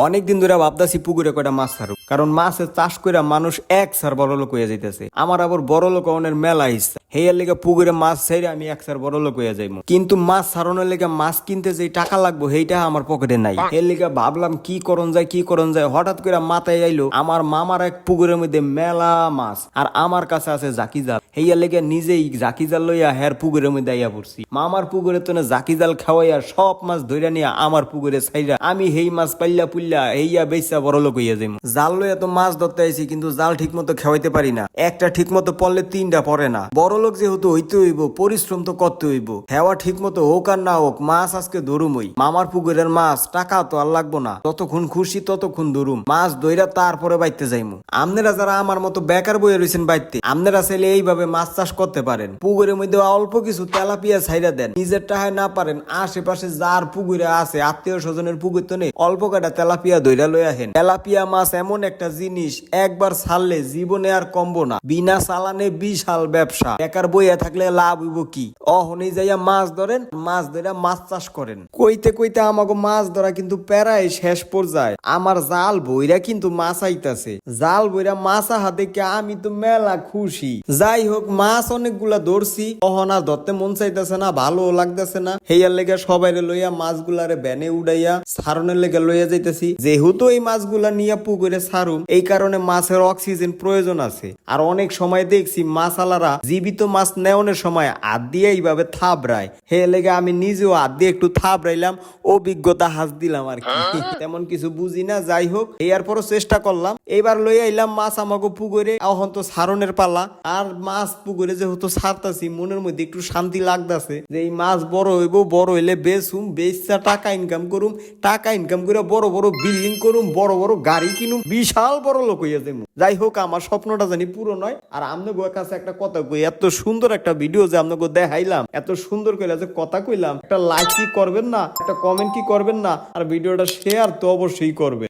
অনেকদিন ধরে ভাবতাছি পুকুরে কয়টা মাছ ছাড়ুক, কারণ মাছের চাষ করে মানুষ এক সার বড় লোক হয়ে যাইতেছে। আমার আবার বড় লোক অনের মেলা ইচ্ছা, হেয়ার লেগে পুকুরে মাছ ছেড়ে আমি এক সার বড় লোক হয়ে যাইবো। কিন্তু মাছ ছাড়ানোর লেগে মাছ কিনতে যে টাকা লাগবো সেইটা আমার পকেটে নাই। এর লেগে ভাবলাম কি করণ যায়, হঠাৎ করে মাথায় আইলো আমার মামার এক পুকুরের মধ্যে মেলা মাছ, আর আমার কাছে আছে জাকি জাল। হেয়ার লেগে নিজেই জাকি জাল লইয়া হের পুকুরের মধ্যে আইয়া পড়ছি। মামার পুকুরে তো জাকি জাল খাওয়াইয়া সব মাছ ধইরা নিয়ে আমার পুকুরে ছাইরা আমি হেই মাছ পাইলা পুল্লা হেইয়া বেচা বড় লোক হইয়া যাইমু। জাল লইয়া তো মাছ ধরতে আইছি, কিন্তু জাল ঠিক মতো খাওয়াইতে পারি না। একটা ঠিক মতো পড়লে তিনটা পড়ে না। বড় লোক যেহেতু হইতে হইব, পরিশ্রম তো করতে হইব। হেওয়া ঠিক মতো হোক আর না হোক মাছ আজকে ধরুমই। মামার পুকুরের মাছ টাকা তো আর লাগবো না, যতক্ষণ খুশি ততক্ষণ ধরুম। মাছ ধইরা তারপরে বাইতে যাইমু। আপনারা যারা আমার মতো বেকার বইয়ে রয়েছেন বাইতে, আপনারা চাইলে এইভাবে মাছ চাষ করতে পারেন। পুকুরের মধ্যে অল্প কিছু তেলাপিয়া ছাইরা দেন, নিজের টাকায় না পারেন আশেপাশে যার পুকুরে আছে আত্মীয় স্বজনের পুকুর তো নেই, অল্প কটা তেলাপিয়া ধইরা লই আহেন। তেলাপিয়া মাছ এমন একটা জিনিস, একবার ছাড়লে জীবনে আর কমবো না। বিনা চালানে বিশাল ব্যবসা। বেকার বইয়া থাকলে লাভ হইব কি? অহনি যাইয়া মাছ ধরেন, মাছ ধরে মাছ চাষ করেন। কইতে কইতে আমাকে মাছ ধরা কিন্তু প্যারায় শেষ পর্যায়ে। আমার জাল বইরা কিন্তু মাছ আইতাছে। জাল বইরা মাছ আহা দেখে আমি তো মেলা খুশি। যাই হোক, মাছ অনেকগুলা ধরছি, অহন আর ধরতে মন চাইতেছে না, ভালো লাগতেছে না। হেয়ার লেগে সবাইরে লইয়া মাছগুলারে ব্যানে উড়াইয়া সারনের লেগে লইয়া যাইতেছি। যেহেতু এই মাছগুলা নিয়ে পুকুরে সারুম, এই কারণে মাছের অক্সিজেন প্রয়োজন আছে। আর অনেক সময় দেখছি মাছালারা জীবিত মাছ নেওয়ানোর সময় হাত দিয়ে এইভাবে থাবড়ায়। হে লেগে আমি নিজেও হাত দিয়ে একটু থাবড়াইলাম, অভিজ্ঞতা হাস দিলাম আর কি। তেমন কিছু বুঝি না। যাই হোক, এরপরও চেষ্টা করলাম। এবার লইয়া আইলাম মাছ আমাকে পুকুরে। এখন তো সারনের পালা। আর মাছ পুকুরে যেহেতু ছাড়তাছি, মনের মধ্যে একটু শান্তি লাগতাছে যে এই মাছ বড় হইব, বড় হইলে বেচুম, বেচা টাকা ইনকাম করুম, টাকা ইনকাম করে বড় বড় বিল্ডিং করুম, বড় বড় গাড়ি কিনুম, বিশাল বড় লোক হইয়া যাইমু। যাই হোক, আমার স্বপ্নটা জানি পুরো নয়। আর আপনাদের কাছে একটা কথা কই, এত সুন্দর একটা ভিডিও যে আপনাকে দেখাইলাম, এত সুন্দর করে যে কথা কইলাম, একটা লাইক কি করবেন না, একটা কমেন্ট কি করবেন না, আর ভিডিওটা শেয়ার তো অবশ্যই করবে।